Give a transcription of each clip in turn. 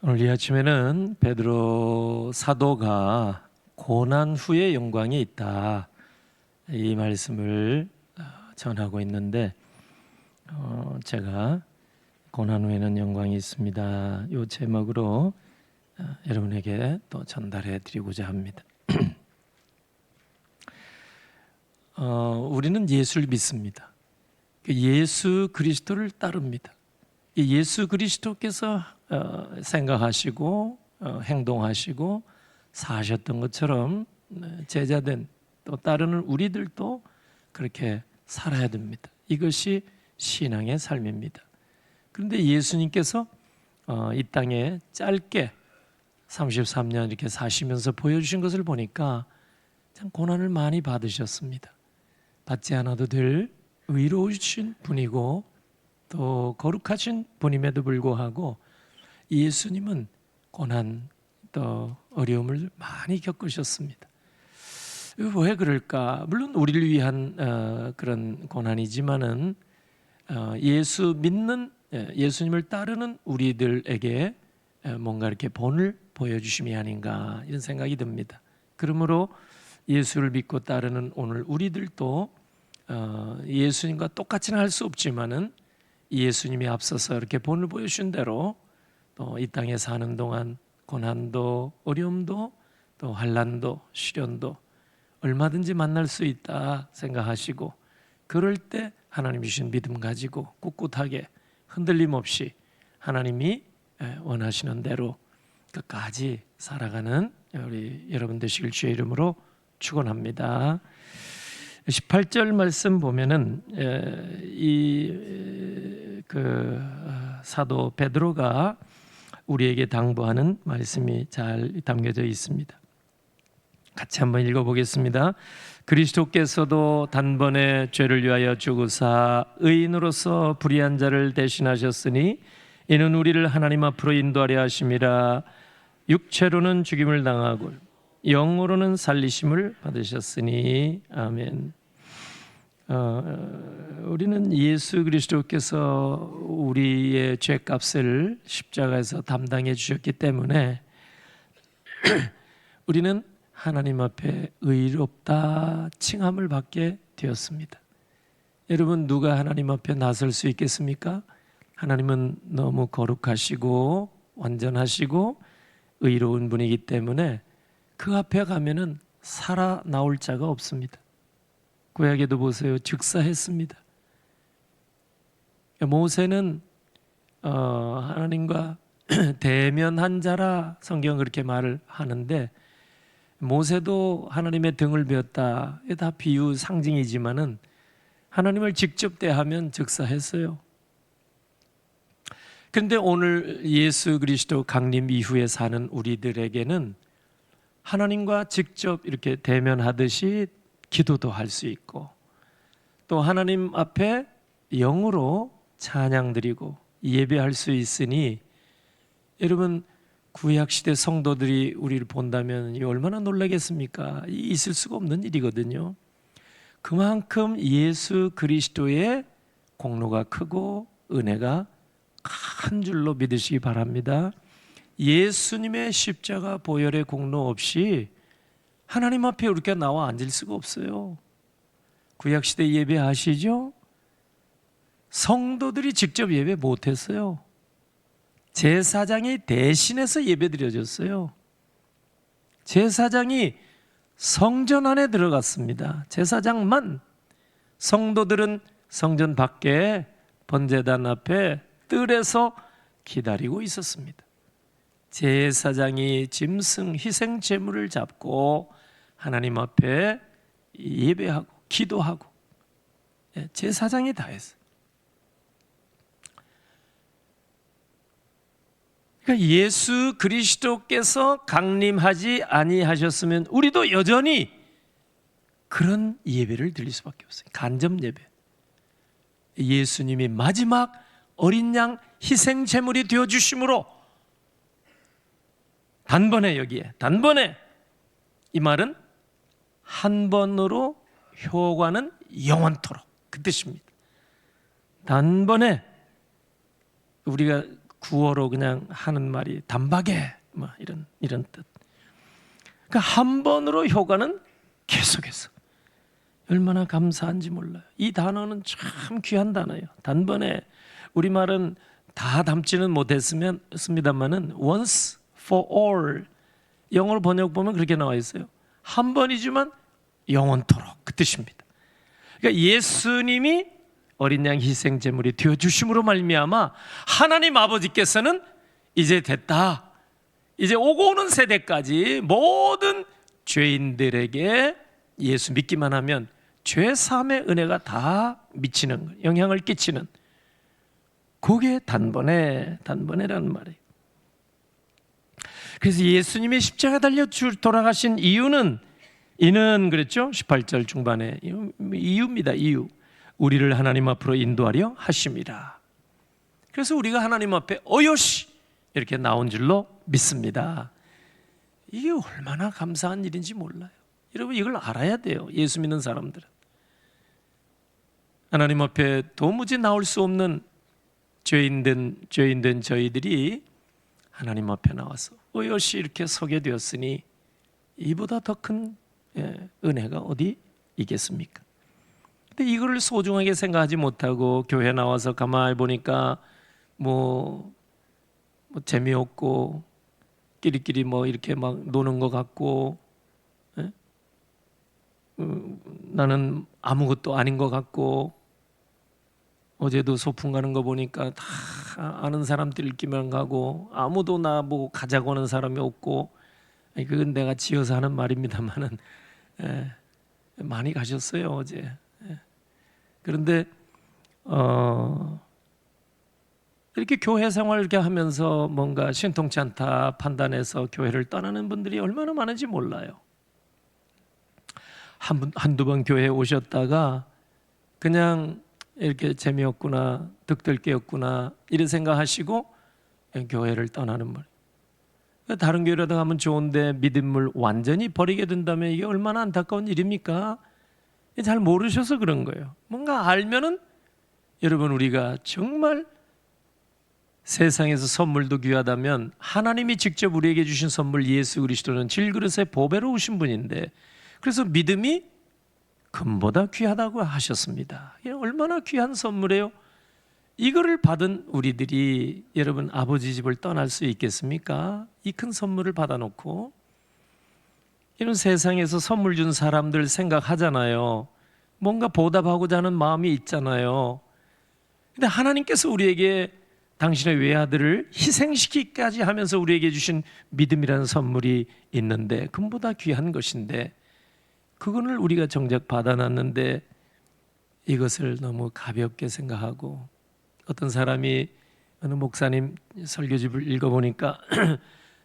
오늘 이 아침에는 베드로 사도가 고난 후의 영광이 있다, 이 말씀을 전하고 있는데 제가 고난 후에는 영광이 있습니다, 이 제목으로 여러분에게 또 전달해 드리고자 합니다. 우리는 예수를 믿습니다. 예수 그리스도를 따릅니다. 예수 그리스도께서 생각하시고 행동하시고 사셨던 것처럼 제자된 또 따르는 우리들도 그렇게 살아야 됩니다. 이것이 신앙의 삶입니다. 그런데 예수님께서 이 땅에 짧게 33년 이렇게 사시면서 보여주신 것을 보니까 참 고난을 많이 받으셨습니다. 받지 않아도 될 의로우신 분이고 또 거룩하신 분임에도 불구하고 예수님은 고난 또 어려움을 많이 겪으셨습니다. 왜 그럴까? 물론 우리를 위한 그런 고난이지만은 예수 믿는 예수님을 따르는 우리들에게 뭔가 이렇게 본을 보여주심이 아닌가, 이런 생각이 듭니다. 그러므로 예수를 믿고 따르는 오늘 우리들도 예수님과 똑같이는 할 수 없지만은 예수님이 앞서서 이렇게 본을 보여주신 대로 또 이 땅에 사는 동안 고난도 어려움도 또 환난도 시련도 얼마든지 만날 수 있다 생각하시고, 그럴 때 하나님 주신 믿음 가지고 꿋꿋하게 흔들림 없이 하나님이 원하시는 대로 끝까지 살아가는 우리 여러분 되시길 주의 이름으로 축원합니다. 18절 말씀 보면은 사도 베드로가 우리에게 당부하는 말씀이 잘 담겨져 있습니다. 같이 한번 읽어보겠습니다. 그리스도께서도 단번에 죄를 위하여 죽으사 의인으로서 불의한 자를 대신하셨으니 이는 우리를 하나님 앞으로 인도하려 하심이라. 육체로는 죽임을 당하고 영으로는 살리심을 받으셨으니. 아멘. 우리는 예수 그리스도께서 우리의 죄값을 십자가에서 담당해 주셨기 때문에 우리는 하나님 앞에 의롭다 칭함을 받게 되었습니다. 여러분, 누가 하나님 앞에 나설 수 있겠습니까? 하나님은 너무 거룩하시고 완전하시고 의로운 분이기 때문에 그 앞에 가면은 살아나올 자가 없습니다. 구약에도 보세요. 즉사했습니다. 모세는 하나님과 대면한 자라 성경은 그렇게 말을 하는데, 모세도 하나님의 등을 베었다, 이게 다 비유 상징이지만은 하나님을 직접 대하면 즉사했어요. 그런데 오늘 예수 그리스도 강림 이후에 사는 우리들에게는 하나님과 직접 이렇게 대면하듯이 기도도 할 수 있고, 또 하나님 앞에 영으로 찬양드리고 예배할 수 있으니, 여러분 구약시대 성도들이 우리를 본다면 이 얼마나 놀라겠습니까? 있을 수가 없는 일이거든요. 그만큼 예수 그리스도의 공로가 크고 은혜가 큰 줄로 믿으시기 바랍니다. 예수님의 십자가 보혈의 공로 없이 하나님 앞에 우리가 나와 앉을 수가 없어요. 구약시대 예배 아시죠? 성도들이 직접 예배 못했어요. 제사장이 대신해서 예배 드려졌어요. 제사장이 성전 안에 들어갔습니다. 제사장만. 성도들은 성전 밖에 번제단 앞에 뜰에서 기다리고 있었습니다. 제사장이 짐승 희생 제물을 잡고 하나님 앞에 예배하고 기도하고, 제사장이 다 했어요. 그러니까 예수 그리스도께서 강림하지 아니하셨으면 우리도 여전히 그런 예배를 드릴 수밖에 없어요. 간접 예배. 예수님이 마지막 어린 양 희생 제물이 되어 주심으로 단번에, 여기에 단번에, 이 말은 한 번으로 효과는 영원토록, 그 뜻입니다. 단번에 우리가 구어로 그냥 하는 말이 단박에 뭐 이런 뜻. 그러니까 한 번으로 효과는 계속해서. 얼마나 감사한지 몰라요. 이 단어는 참 귀한 단어예요. 단번에 우리말은 다 담지는 못했습니다만은 once for all 영어로 번역 보면 그렇게 나와 있어요. 한 번이지만 영원토록 그 뜻입니다. 그러니까 예수님이 어린 양 희생 제물이 되어 주심으로 말미암아 하나님 아버지께서는 이제 됐다. 이제 오고 오는 세대까지 모든 죄인들에게 예수 믿기만 하면 죄 사함의 은혜가 다 미치는 거예요. 영향을 끼치는. 그게 단번에라는 말이에요. 그래서 예수님이 십자가 달려 돌아가신 이유는 이는 그랬죠? 18절 중반에 이유입니다. 이유. 우리를 하나님 앞으로 인도하려 하심이라. 그래서 우리가 하나님 앞에 어요시 이렇게 나온 줄로 믿습니다. 이게 얼마나 감사한 일인지 몰라요. 여러분 이걸 알아야 돼요. 예수 믿는 사람들은. 하나님 앞에 도무지 나올 수 없는 죄인된 저희들이 하나님 앞에 나와서 어여시 이렇게 서게 되었으니 이보다 더 큰 은혜가 어디 있겠습니까? 근데 이거를 소중하게 생각하지 못하고 교회 나와서 가만히 보니까 뭐 재미없고 끼리끼리 뭐 이렇게 막 노는 것 같고 나는 아무것도 아닌 것 같고 어제도 소풍 가는 거 보니까 다 아는 사람들끼리만 가고 아무도 나 뭐 가자고 하는 사람이 없고 그건 내가 지어서 하는 말입니다만은 많이 가셨어요 어제. 그런데 이렇게 교회 생활을 이렇게 하면서 뭔가 신통치 않다 판단해서 교회를 떠나는 분들이 얼마나 많은지 몰라요. 한두 번 교회에 오셨다가 그냥 이렇게 재미없구나, 득될 게 없구나 이런 생각하시고 교회를 떠나는 분. 다른 교회라도 가면 좋은데 믿음을 완전히 버리게 된다면 이게 얼마나 안타까운 일입니까? 잘 모르셔서 그런 거예요. 뭔가 알면은 여러분 우리가 정말 세상에서 선물도 귀하다면 하나님이 직접 우리에게 주신 선물 예수 그리스도는 질그릇에 보배로 오신 분인데 그래서 믿음이 금보다 귀하다고 하셨습니다. 이게 얼마나 귀한 선물이에요. 이거를 받은 우리들이 여러분 아버지 집을 떠날 수 있겠습니까? 이 큰 선물을 받아놓고 이런 세상에서 선물 준 사람들 생각하잖아요. 뭔가 보답하고자 하는 마음이 있잖아요. 근데 하나님께서 우리에게 당신의 외아들을 희생시키기까지 하면서 우리에게 주신 믿음이라는 선물이 있는데 금보다 귀한 것인데 그거를 우리가 정작 받아놨는데 이것을 너무 가볍게 생각하고 어떤 사람이 어느 목사님 설교집을 읽어보니까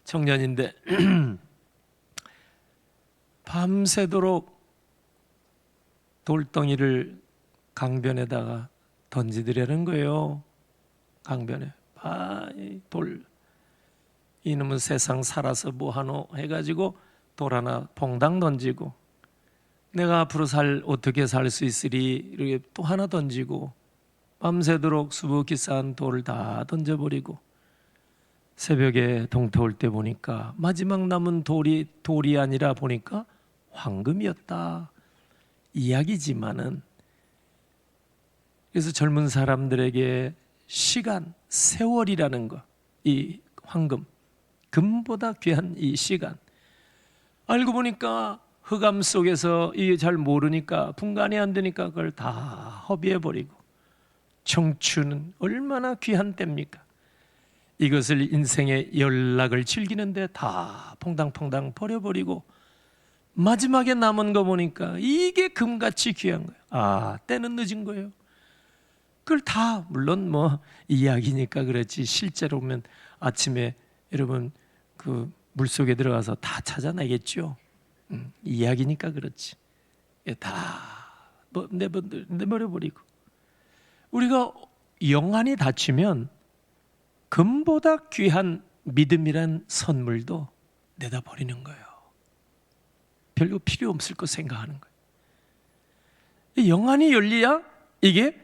청년인데 밤새도록 돌덩이를 강변에다가 던지더라는 거예요. 강변에 돌 이놈은 세상 살아서 뭐하노 해가지고 돌 하나 퐁당 던지고 내가 앞으로 어떻게 살 수 있으리 이렇게 또 하나 던지고 밤새도록 수북히 쌓은 돌을 다 던져버리고 새벽에 동터올 때 보니까 마지막 남은 돌이 아니라 보니까 황금이었다 이야기지만은 그래서 젊은 사람들에게 시간, 세월이라는 것, 이 황금, 금보다 귀한 이 시간 알고 보니까 흑암 속에서 이게 잘 모르니까 분간이 안 되니까 그걸 다 허비해버리고 청춘은 얼마나 귀한 때입니까? 이것을 인생의 연락을 즐기는데 다 퐁당퐁당 버려버리고 마지막에 남은 거 보니까 이게 금같이 귀한 거예요. 아, 때는 늦은 거예요. 그걸 다 물론 뭐 이야기니까 그렇지 실제로 보면 아침에 여러분 그 물속에 들어가서 다 찾아내겠죠. 이야기니까 그렇지. 다 내버려버리고 우리가 영안이 닫히면 금보다 귀한 믿음이란 선물도 내다 버리는 거예요. 별로 필요 없을 거 생각하는 거예요. 영안이 열려야 이게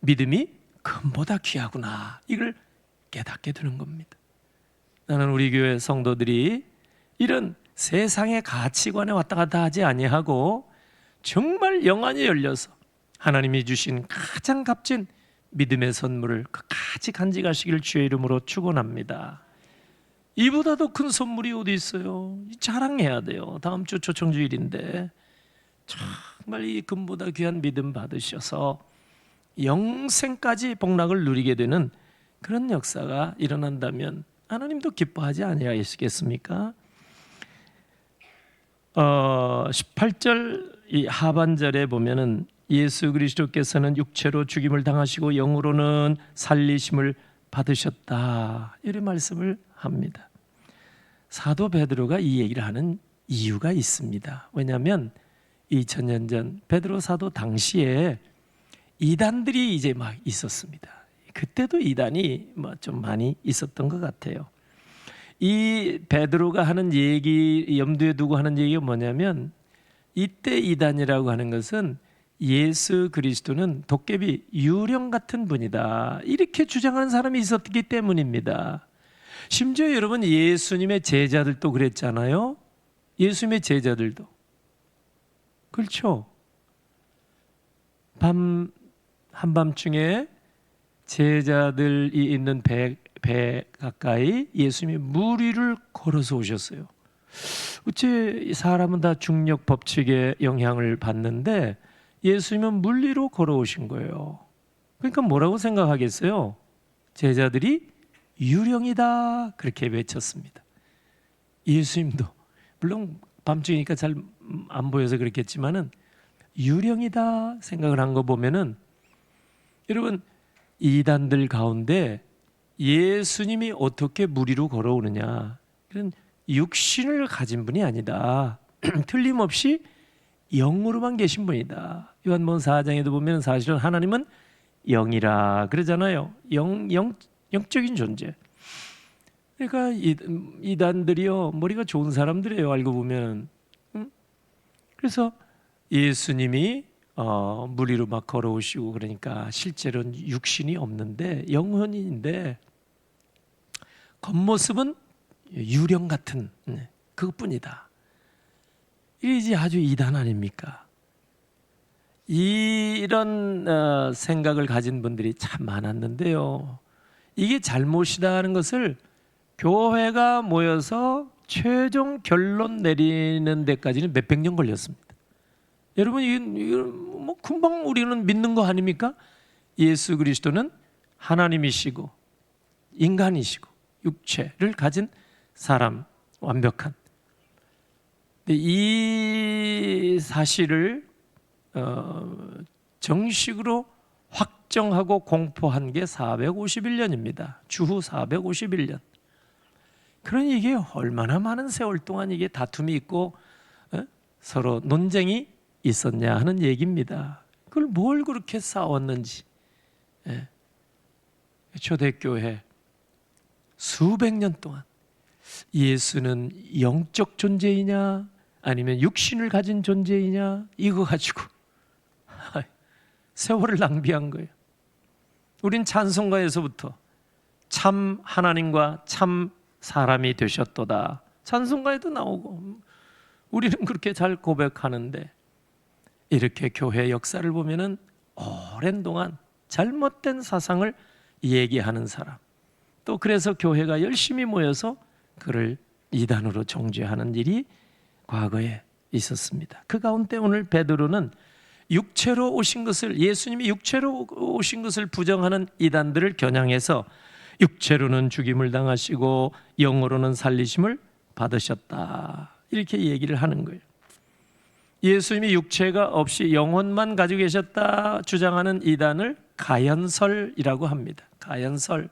믿음이 금보다 귀하구나 이걸 깨닫게 되는 겁니다. 나는 우리 교회 성도들이 이런 세상의 가치관에 왔다 갔다 하지 아니하고 정말 영안이 열려서 하나님이 주신 가장 값진 믿음의 선물을 끝까지 간직하시길 주의 이름으로 축원합니다. 이보다도 큰 선물이 어디 있어요? 자랑해야 돼요. 다음 주 초청주일인데 정말 이 금보다 귀한 믿음 받으셔서 영생까지 복락을 누리게 되는 그런 역사가 일어난다면 하나님도 기뻐하지 아니하시겠습니까? 18절 이 하반절에 보면은 예수 그리스도께서는 육체로 죽임을 당하시고 영으로는 살리심을 받으셨다, 이런 말씀을 합니다. 사도 베드로가 이 얘기를 하는 이유가 있습니다. 왜냐하면 2000년 전 베드로 사도 당시에 이단들이 이제 막 있었습니다. 그때도 이단이 좀 많이 있었던 것 같아요. 이 베드로가 하는 얘기, 염두에 두고 하는 얘기가 뭐냐면, 이때 이단이라고 하는 것은 예수 그리스도는 도깨비 유령 같은 분이다, 이렇게 주장하는 사람이 있었기 때문입니다. 심지어 여러분, 예수님의 제자들도 그랬잖아요. 예수님의 제자들도 그렇죠. 한밤중에 제자들이 있는 배 가까이 예수님이 물 위를 걸어서 오셨어요. 어째 사람은 다 중력 법칙에 영향을 받는데 예수님은 물 위로 걸어오신 거예요. 그러니까 뭐라고 생각하겠어요? 제자들이 유령이다, 그렇게 외쳤습니다. 예수님도 물론 밤중이니까 잘 안 보여서 그렇겠지만은 유령이다 생각을 한 거 보면은, 여러분, 이단들 가운데 예수님이 어떻게 물 위로 걸어오느냐, 이런 육신을 가진 분이 아니다. 틀림없이 영으로만 계신 분이다. 요한복음 4장에도 보면 사실은 하나님은 영이라 그러잖아요. 영적인 존재. 그러니까 이단들이요, 머리가 좋은 사람들이에요, 알고 보면. 그래서 예수님이 물 위로 막 걸어오시고 그러니까 실제로는 육신이 없는데 영혼인데 겉모습은 유령 같은 그것뿐이다. 이게 아주 이단 아닙니까? 이런 생각을 가진 분들이 참 많았는데요, 이게 잘못이다 하는 것을 교회가 모여서 최종 결론 내리는 데까지는 몇백 년 걸렸습니다. 여러분, 이건 뭐 금방 우리는 믿는 거 아닙니까? 예수 그리스도는 하나님이시고 인간이시고 육체를 가진 사람, 완벽한. 이 사실을 정식으로 확정하고 공포한 게 451년입니다. 주후 451년. 그러니 이게 얼마나 많은 세월 동안 이게 다툼이 있고 서로 논쟁이 있었냐 하는 얘기입니다. 그걸 뭘 그렇게 싸웠는지. 초대교회 수백 년 동안 예수는 영적 존재이냐 아니면 육신을 가진 존재이냐, 이거 가지고 세월을 낭비한 거예요. 우린 찬송가에서부터 참 하나님과 참 사람이 되셨도다, 찬송가에도 나오고 우리는 그렇게 잘 고백하는데, 이렇게 교회 역사를 보면은 오랜 동안 잘못된 사상을 얘기하는 사람, 또 그래서 교회가 열심히 모여서 그를 이단으로 정죄하는 일이 과거에 있었습니다. 그 가운데 오늘 베드로는 육체로 오신 것을, 예수님이 육체로 오신 것을 부정하는 이단들을 겨냥해서 육체로는 죽임을 당하시고 영으로는 살리심을 받으셨다, 이렇게 얘기를 하는 거예요. 예수님이 육체가 없이 영혼만 가지고 계셨다 주장하는 이단을 가연설이라고 합니다. 가연설.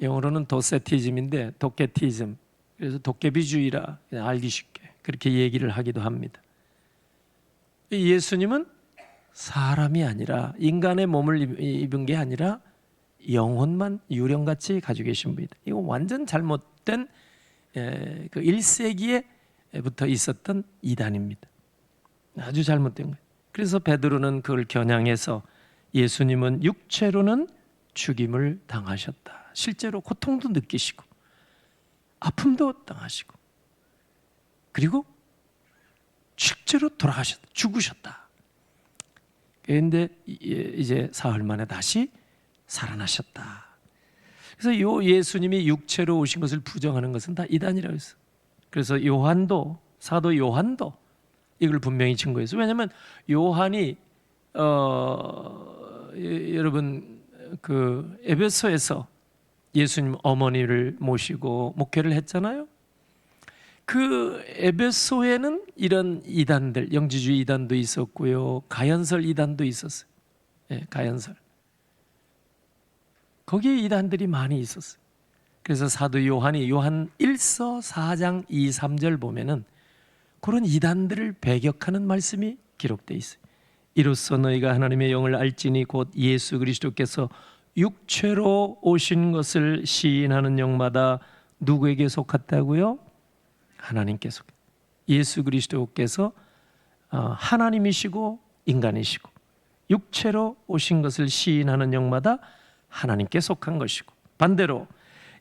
영어로는 도세티즘인데 도케티즘, 그래서 도깨비주의라, 그냥 알기 쉽게 그렇게 얘기를 하기도 합니다. 예수님은 사람이 아니라, 인간의 몸을 입은 게 아니라 영혼만 유령같이 가지고 계신 분이다. 이거 완전 잘못된 그 1세기에부터 있었던 이단입니다. 아주 잘못된 거예요. 그래서 베드로는 그걸 겨냥해서 예수님은 육체로는 죽임을 당하셨다. 실제로 고통도 느끼시고 아픔도 당하시고 그리고 실제로 돌아가셨다. 죽으셨다. 그런데 이제 사흘 만에 다시 살아나셨다. 그래서 요 예수님이 육체로 오신 것을 부정하는 것은 다 이단이라고 했어요. 그래서 요한도, 사도 요한도 이걸 분명히 증거했어요. 왜냐하면 요한이 여러분 그 에베소에서 예수님 어머니를 모시고 목회를 했잖아요. 그 에베소에는 이런 이단들, 영지주의 이단도 있었고요, 가연설 이단도 있었어요. 가연설. 거기에 이단들이 많이 있었어요. 그래서 사도 요한이 요한 1서 4장 2, 3절 보면은 그런 이단들을 배격하는 말씀이 기록되어 있어요. 이로써 너희가 하나님의 영을 알지니 곧 예수 그리스도께서 육체로 오신 것을 시인하는 영마다 누구에게 속았다고요? 하나님께 속했다. 예수 그리스도께서 하나님이시고 인간이시고 육체로 오신 것을 시인하는 영마다 하나님께 속한 것이고, 반대로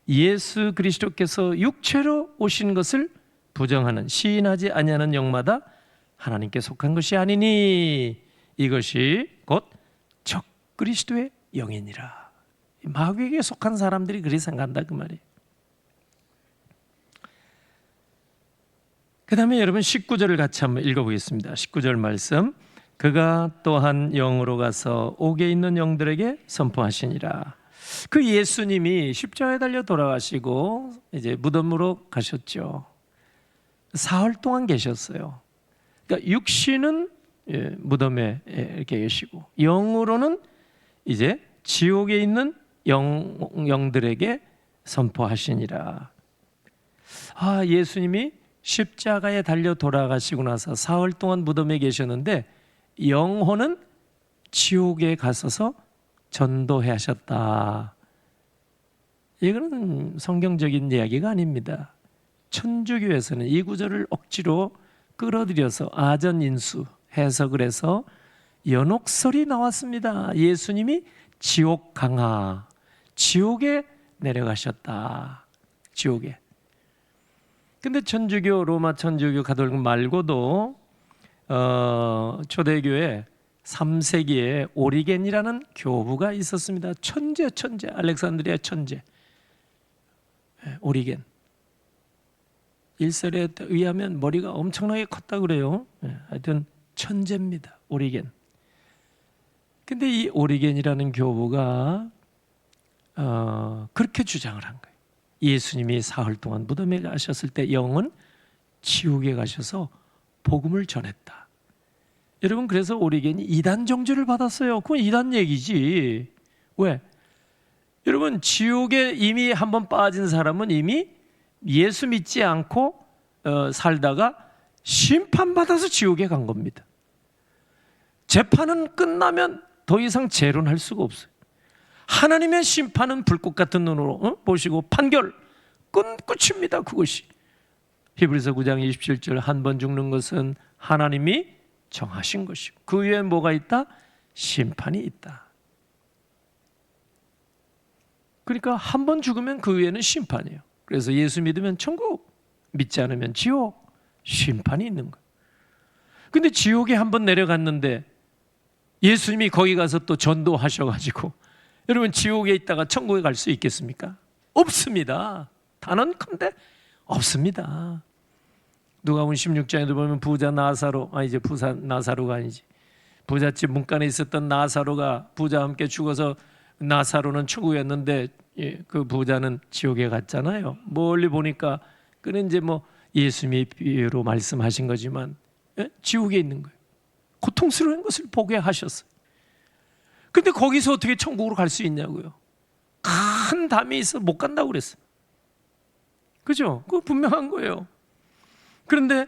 예수 그리스도께서 육체로 오신 것을 부정하는, 시인하지 아니하는 영마다 하나님께 속한 것이 아니니 이것이 곧 적 그리스도의 영이니라. 마귀에게 속한 사람들이 그리 생각한다 그 말이에요. 그 다음에 여러분 19절을 같이 한번 읽어보겠습니다. 19절 말씀. 그가 또한 영으로 가서 옥에 있는 영들에게 선포하시니라. 그 예수님이 십자가에 달려 돌아가시고 이제 무덤으로 가셨죠. 사흘 동안 계셨어요. 그러니까 육신은 무덤에 이렇게 계시고 영으로는 이제 지옥에 있는 영들에게 선포하시니라. 예수님이 십자가에 달려 돌아가시고 나서 사흘 동안 무덤에 계셨는데 영혼은 지옥에 가서서 전도해 하셨다. 이거는 성경적인 이야기가 아닙니다. 천주교에서는 이 구절을 억지로 끌어들여서 아전인수 해석을 해서 연옥설이 나왔습니다. 예수님이 지옥 강하, 지옥에 내려가셨다. 지옥에. 근데 천주교, 로마 천주교 가톨릭 말고도 초대교회 3세기에 오리겐이라는 교부가 있었습니다. 천재 알렉산드리아 천재 오리겐. 일설에 의하면 머리가 엄청나게 컸다 그래요. 하여튼 천재입니다. 오리겐. 근데 이 오리겐이라는 교부가 그렇게 주장을 한 거예요. 예수님이 사흘 동안 무덤에 가셨을 때 영은 지옥에 가셔서 복음을 전했다. 여러분, 그래서 오리겐이 이단 정죄를 받았어요. 그건 이단 얘기지. 왜? 여러분, 지옥에 이미 한번 빠진 사람은 이미 예수 믿지 않고 살다가 심판받아서 지옥에 간 겁니다. 재판은 끝나면 더 이상 재론할 수가 없어요. 하나님의 심판은 불꽃 같은 눈으로 보시고 판결 끝입니다. 그것이 히브리서 9장 27절 한 번 죽는 것은 하나님이 정하신 것이고 그 위에 뭐가 있다? 심판이 있다. 그러니까 한 번 죽으면 그 위에는 심판이에요. 그래서 예수 믿으면 천국, 믿지 않으면 지옥, 심판이 있는 거예요. 근데 지옥에 한 번 내려갔는데 예수님이 거기 가서 또 전도하셔가지고 여러분 지옥에 있다가 천국에 갈 수 있겠습니까? 없습니다. 단언컨대 없습니다. 누가복음 16장에도 보면 부자 나사로, 이제 부자 나사로가 아니지, 부잣집 문간에 있었던 나사로가 부자와 함께 죽어서 나사로는 천국이었는데 그 부자는 지옥에 갔잖아요. 멀리 보니까 그는 이제 뭐 예수님의 비유로 말씀하신 거지만 지옥에 있는 거예요. 고통스러운 것을 보게 하셨어요. 근데 거기서 어떻게 천국으로 갈 수 있냐고요. 큰 담이 있어 못 간다고 그랬어요. 그죠? 그거 분명한 거예요. 그런데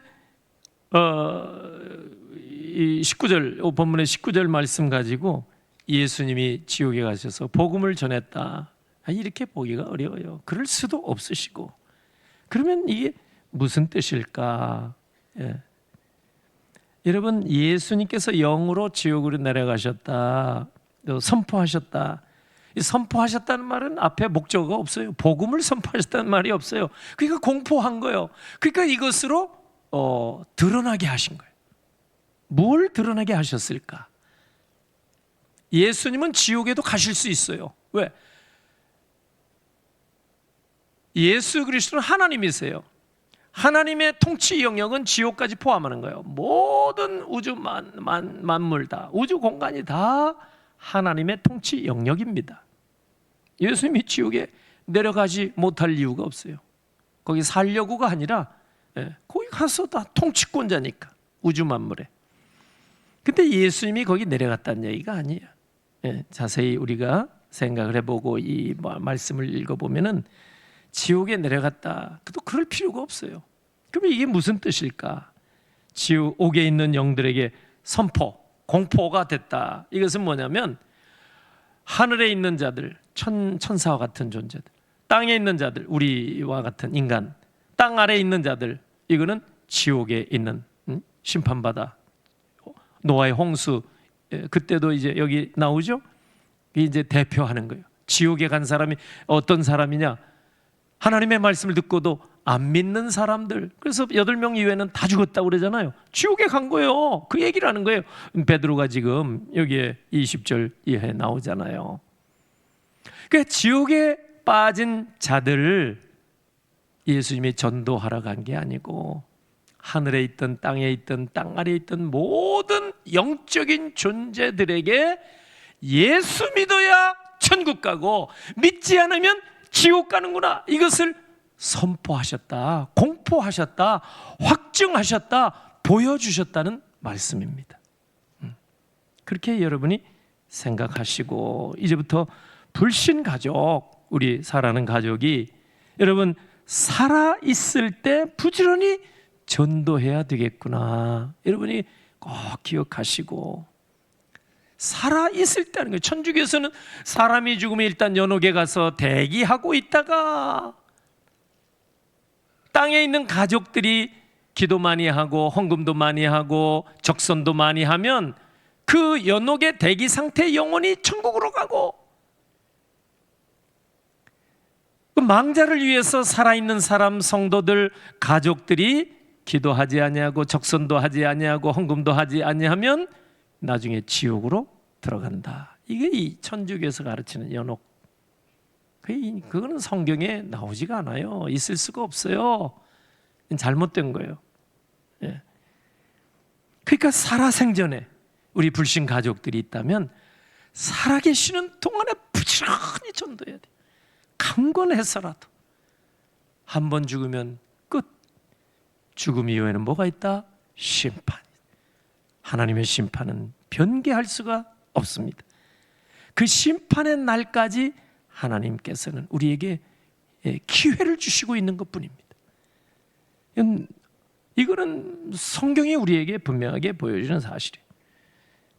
이 19절 본문의 19절 말씀 가지고 예수님이 지옥에 가셔서 복음을 전했다. 이렇게 보기가 어려워요. 그럴 수도 없으시고. 그러면 이게 무슨 뜻일까? 여러분, 예수님께서 영으로 지옥으로 내려가셨다, 또 선포하셨다. 이 선포하셨다는 말은 앞에 목적어가 없어요. 복음을 선포하셨다는 말이 없어요. 그러니까 공포한 거예요. 그러니까 이것으로 드러나게 하신 거예요. 뭘 드러나게 하셨을까? 예수님은 지옥에도 가실 수 있어요. 왜? 예수 그리스도는 하나님이세요. 하나님의 통치 영역은 지옥까지 포함하는 거예요. 모든 우주 만물 다, 우주 공간이 다 하나님의 통치 영역입니다. 예수님이 지옥에 내려가지 못할 이유가 없어요. 거기 살려고가 아니라 거기 가서 다 통치권자니까, 우주 만물에. 근데 예수님이 거기 내려갔다는 얘기가 아니에요. 자세히 우리가 생각을 해보고 이 말씀을 읽어보면은 지옥에 내려갔다, 또 그럴 필요가 없어요. 그럼 이게 무슨 뜻일까? 지옥에 있는 영들에게 선포, 공포가 됐다. 이것은 뭐냐면 하늘에 있는 자들, 천사와 같은 존재들, 땅에 있는 자들, 우리와 같은 인간, 땅 아래에 있는 자들, 이거는 지옥에 있는 심판받아. 노아의 홍수, 그때도 이제 여기 나오죠? 이제 대표하는 거예요. 지옥에 간 사람이 어떤 사람이냐? 하나님의 말씀을 듣고도 안 믿는 사람들. 그래서 8명 이외에는 다 죽었다고 그러잖아요. 지옥에 간 거예요. 그 얘기를 하는 거예요. 베드로가 지금 여기에 20절 이하에 나오잖아요. 그러니까 지옥에 빠진 자들을 예수님이 전도하러 간 게 아니고 하늘에 있든 땅에 있든 땅 아래에 있든 모든 영적인 존재들에게 예수 믿어야 천국 가고 믿지 않으면 지옥 가는구나, 이것을 선포하셨다, 공포하셨다, 확증하셨다, 보여주셨다는 말씀입니다. 그렇게 여러분이 생각하시고, 이제부터 불신 가족, 우리 사랑하는 가족이 여러분 살아있을 때 부지런히 전도해야 되겠구나, 여러분이 꼭 기억하시고, 살아있을 때 하는 거예요. 천주교에서는 사람이 죽으면 일단 연옥에 가서 대기하고 있다가 땅에 있는 가족들이 기도 많이 하고 헌금도 많이 하고 적선도 많이 하면 그 연옥의 대기 상태의 영혼이 천국으로 가고, 그 망자를 위해서 살아있는 사람, 성도들, 가족들이 기도하지 아니하고 적선도 하지 아니하고 헌금도 하지 아니하면 나중에 지옥으로 들어간다. 이게 이 천주교에서 가르치는 연옥. 그거는 성경에 나오지가 않아요. 있을 수가 없어요. 잘못된 거예요. 그러니까 살아생전에 우리 불신 가족들이 있다면 살아계시는 동안에 부지런히 전도해야 돼요. 강권해서라도. 한 번 죽으면 끝. 죽음 이후에는 뭐가 있다? 심판. 하나님의 심판은 변개할 수가 없습니다. 그 심판의 날까지 하나님께서는 우리에게 기회를 주시고 있는 것뿐입니다. 이거는 성경이 우리에게 분명하게 보여주는 사실이에요.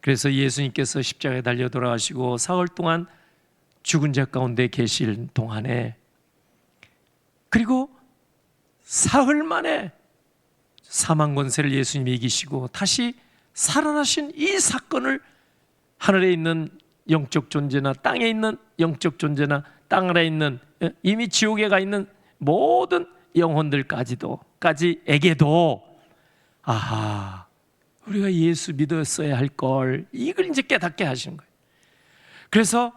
그래서 예수님께서 십자가에 달려 돌아가시고 사흘 동안 죽은 자 가운데 계실 동안에, 그리고 사흘 만에 사망 권세를 예수님이 이기시고 다시 살아나신 이 사건을 하늘에 있는 영적 존재나 땅에 있는 영적 존재나 땅 아래에 있는 이미 지옥에 가 있는 모든 영혼들까지에게도 아하, 우리가 예수 믿었어야 할 걸, 이걸 이제 깨닫게 하시는 거예요. 그래서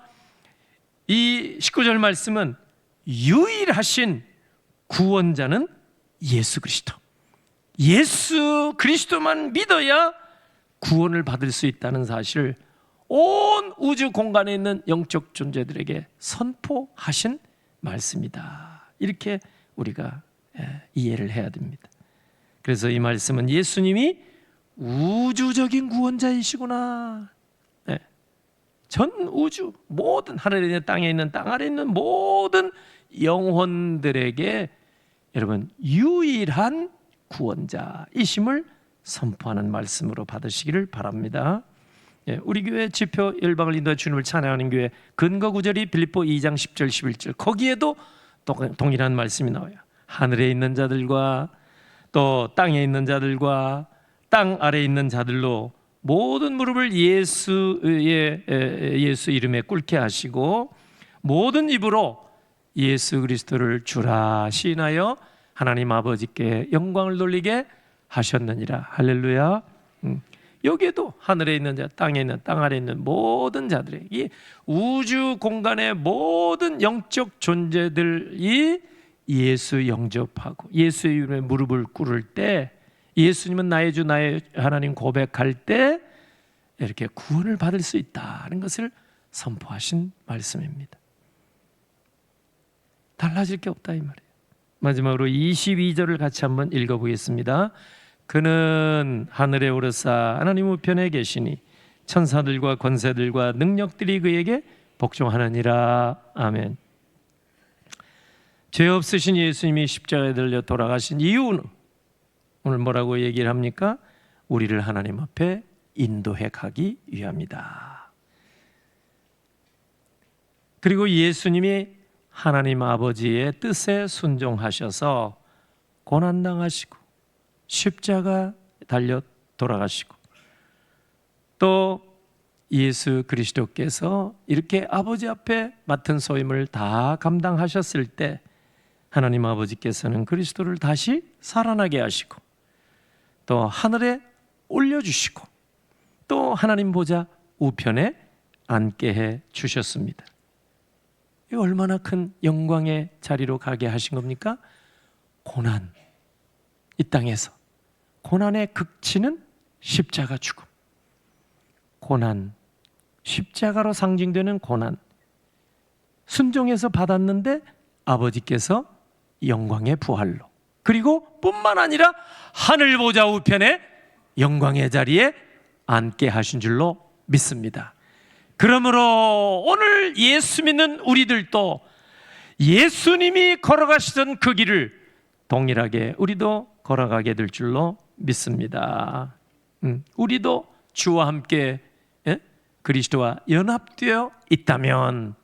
이 19절 말씀은 유일하신 구원자는 예수 그리스도, 예수 그리스도만 믿어야 구원을 받을 수 있다는 사실을 온 우주 공간에 있는 영적 존재들에게 선포하신 말씀이다. 이렇게 우리가 이해를 해야 됩니다. 그래서 이 말씀은 예수님이 우주적인 구원자이시구나. 전 우주 모든 하늘에 있는 땅에 있는 땅 아래에 있는 모든 영혼들에게 여러분 유일한 구원자이심을 선포하는 말씀으로 받으시기를 바랍니다. 우리 교회 지표 열방을 인도해 주님을 찬양하는 교회 근거 구절이 빌립보 2장 10절 11절, 거기에도 동일한 말씀이 나와요. 하늘에 있는 자들과 또 땅에 있는 자들과 땅 아래에 있는 자들로 모든 무릎을 예수 이름에 꿇게 하시고 모든 입으로 예수 그리스도를 주라 시인하여 하나님 아버지께 영광을 돌리게 하셨느니라. 할렐루야. 여기에도 하늘에 있는 자, 땅에 있는, 땅 아래에 있는 모든 자들의, 이 우주 공간의 모든 영적 존재들이 예수 영접하고 예수의 이름에 무릎을 꿇을 때, 예수님은 나의 주 나의 하나님 고백할 때 이렇게 구원을 받을 수 있다는 것을 선포하신 말씀입니다. 달라질 게 없다 이 말이에요. 마지막으로 22절을 같이 한번 읽어보겠습니다. 그는 하늘에 오르사 하나님 우편에 계시니 천사들과 권세들과 능력들이 그에게 복종하느니라. 아멘. 죄 없으신 예수님이 십자가에 달려 돌아가신 이유는 오늘 뭐라고 얘기를 합니까? 우리를 하나님 앞에 인도해 가기 위함이다. 그리고 예수님이 하나님 아버지의 뜻에 순종하셔서 고난당하시고 십자가 달려 돌아가시고 또 예수 그리스도께서 이렇게 아버지 앞에 맡은 소임을 다 감당하셨을 때 하나님 아버지께서는 그리스도를 다시 살아나게 하시고 또 하늘에 올려주시고 또 하나님 보좌 우편에 앉게 해 주셨습니다. 이 얼마나 큰 영광의 자리로 가게 하신 겁니까? 고난, 이 땅에서 고난의 극치는 십자가 죽음, 고난, 십자가로 상징되는 고난, 순종해서 받았는데 아버지께서 영광의 부활로, 그리고 뿐만 아니라 하늘 보좌 우편에 영광의 자리에 앉게 하신 줄로 믿습니다. 그러므로 오늘 예수 믿는 우리들도 예수님이 걸어가시던 그 길을 동일하게 우리도 걸어가게 될 줄로 믿습니다. 우리도 주와 함께 그리스도와 연합되어 있다면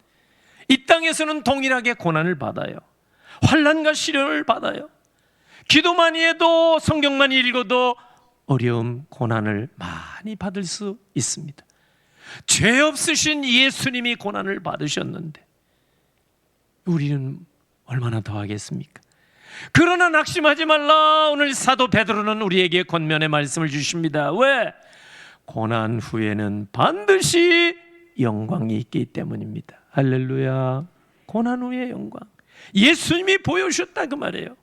이 땅에서는 동일하게 고난을 받아요. 환난과 시련을 받아요. 기도만 해도 성경만 읽어도 어려움, 고난을 많이 받을 수 있습니다. 죄 없으신 예수님이 고난을 받으셨는데 우리는 얼마나 더 하겠습니까? 그러나 낙심하지 말라. 오늘 사도 베드로는 우리에게 권면의 말씀을 주십니다. 왜? 고난 후에는 반드시 영광이 있기 때문입니다. 할렐루야. 고난 후의 영광, 예수님이 보여주셨다 그 말이에요.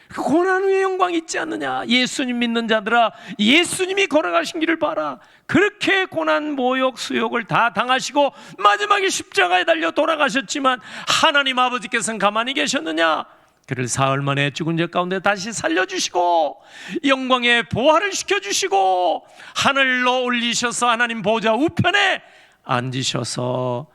그 고난 후에 영광이 있지 않느냐. 예수님 믿는 자들아, 예수님이 걸어가신 길을 봐라. 그렇게 고난, 모욕, 수욕을 다 당하시고 마지막에 십자가에 달려 돌아가셨지만 하나님 아버지께서는 가만히 계셨느냐? 그를 사흘 만에 죽은 자 가운데 다시 살려주시고 영광의 보화를 시켜주시고 하늘로 올리셔서 하나님 보좌 우편에 앉으셔서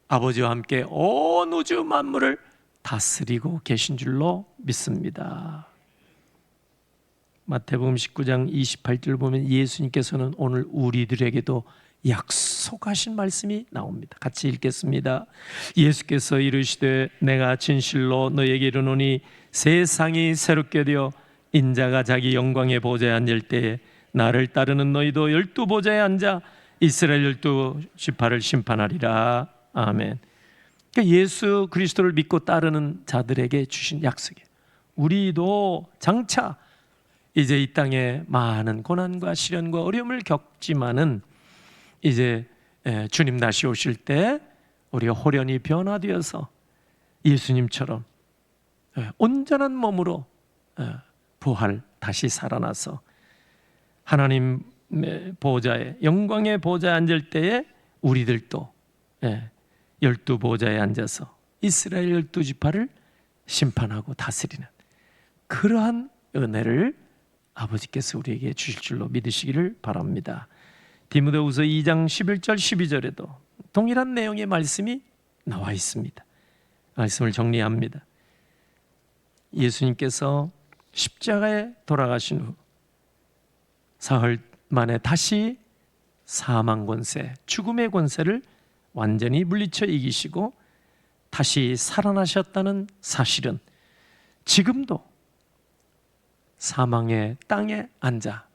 아버지와 함께 온 우주 만물을 다스리고 계신 줄로 믿습니다. 마태복음 19장 28절 보면 예수님께서는 오늘 우리들에게도 약속하신 말씀이 나옵니다. 같이 읽겠습니다. 예수께서 이르시되 내가 진실로 너에게 이르노니 세상이 새롭게 되어 인자가 자기 영광의 보좌에 앉을 때에 나를 따르는 너희도 12보좌에 앉아 이스라엘 12지파를 심판하리라. 아멘. 그러니까 예수 그리스도를 믿고 따르는 자들에게 주신 약속이에요. 우리도 장차 이제 이 땅에 많은 고난과 시련과 어려움을 겪지만은 이제 주님 다시 오실 때 우리가 호련히 변화되어서 예수님처럼 온전한 몸으로 부활 다시 살아나서 하나님의 보좌에 영광의 보좌에 앉을 때에 우리들도 12보좌에 앉아서 이스라엘 12지파를 심판하고 다스리는 그러한 은혜를 아버지께서 우리에게 주실 줄로 믿으시기를 바랍니다. 디모데후서 2장 11절 12절에도 동일한 내용의 말씀이 나와 있습니다. 말씀을 정리합니다. 예수님께서 십자가에 돌아가신 후 사흘 만에 다시 사망 권세, 죽음의 권세를 완전히 물리쳐 이기시고 다시 살아나셨다는 사실은 지금도 사망의 땅에 앉아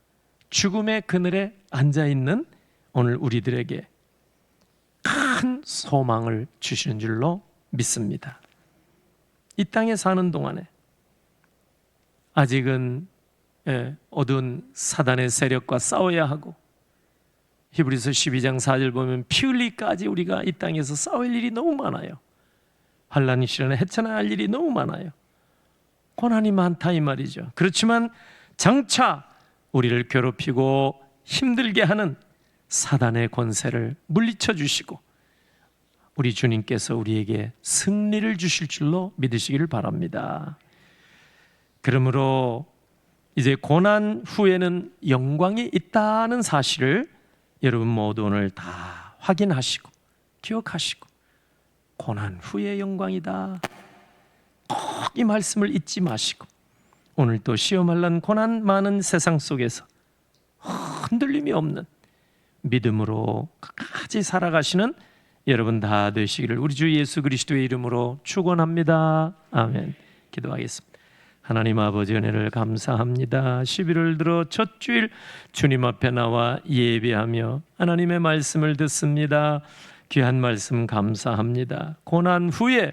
죽음의 그늘에 앉아있는 오늘 우리들에게 큰 소망을 주시는 줄로 믿습니다. 이 땅에 사는 동안에 아직은 어두운 사단의 세력과 싸워야 하고, 히브리서 12장 4절 보면 피 흘리기까지 우리가 이 땅에서 싸울 일이 너무 많아요. 환난이 시련에 헤쳐나갈 일이 너무 많아요. 고난이 많다 이 말이죠. 그렇지만 장차 우리를 괴롭히고 힘들게 하는 사단의 권세를 물리쳐 주시고 우리 주님께서 우리에게 승리를 주실 줄로 믿으시기를 바랍니다. 그러므로 이제 고난 후에는 영광이 있다는 사실을 여러분 모두 오늘 다 확인하시고 기억하시고, 고난 후의 영광이다, 꼭 이 말씀을 잊지 마시고, 오늘 또 시험할란 고난 많은 세상 속에서 흔들림이 없는 믿음으로 끝까지 살아가시는 여러분 다 되시기를 우리 주 예수 그리스도의 이름으로 축원합니다. 아멘. 기도하겠습니다. 하나님 아버지, 은혜를 감사합니다. 11월 들어 첫 주일 주님 앞에 나와 예배하며 하나님의 말씀을 듣습니다. 귀한 말씀 감사합니다. 고난 후에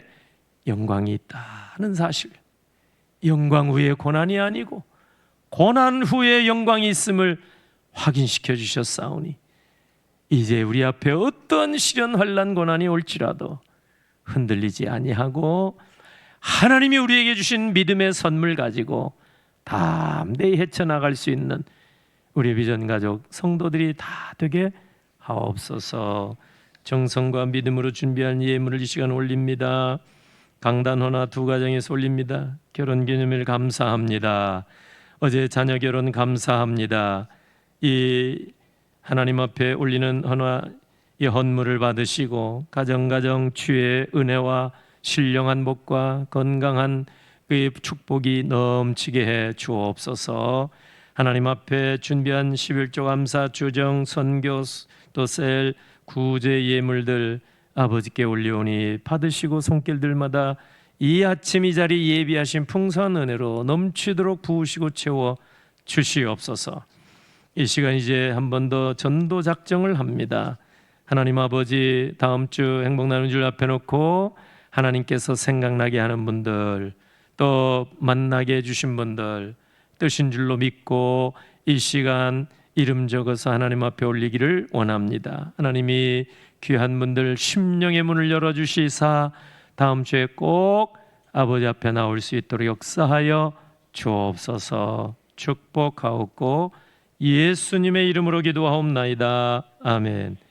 영광이 있다는 사실, 영광 후에 고난이 아니고 고난 후에 영광이 있음을 확인시켜 주셨사오니 이제 우리 앞에 어떤 시련 환난 고난이 올지라도 흔들리지 아니하고 하나님이 우리에게 주신 믿음의 선물 가지고 담대히 헤쳐나갈 수 있는 우리 비전 가족 성도들이 다 되게 하옵소서. 정성과 믿음으로 준비한 예물을 이 시간 올립니다. 강단호나 두 가정에서 올립니다. 결혼기념일 감사합니다. 어제 자녀 결혼 감사합니다. 이 하나님 앞에 올리는 이 헌물을 받으시고 가정 주의 은혜와 신령한 복과 건강한 그의 축복이 넘치게 해 주옵소서. 하나님 앞에 준비한 11조 감사 주정 선교 또 셀 구제 예물들 아버지께 올리오니 받으시고 손길들마다 이 아침 이 자리 예비하신 풍성한 은혜로 넘치도록 부으시고 채워 주시옵소서. 이 시간 이제 한 번 더 전도 작정을 합니다. 하나님 아버지, 다음 주 행복 나누는 줄 앞에 놓고 하나님께서 생각나게 하는 분들, 또 만나게 해주신 분들 뜻인 줄로 믿고 이 시간 이름 적어서 하나님 앞에 올리기를 원합니다. 하나님이 귀한 분들 심령의 문을 열어주시사 다음 주에 꼭 아버지 앞에 나올 수 있도록 역사하여 주옵소서. 축복하옵고 예수님의 이름으로 기도하옵나이다. 아멘.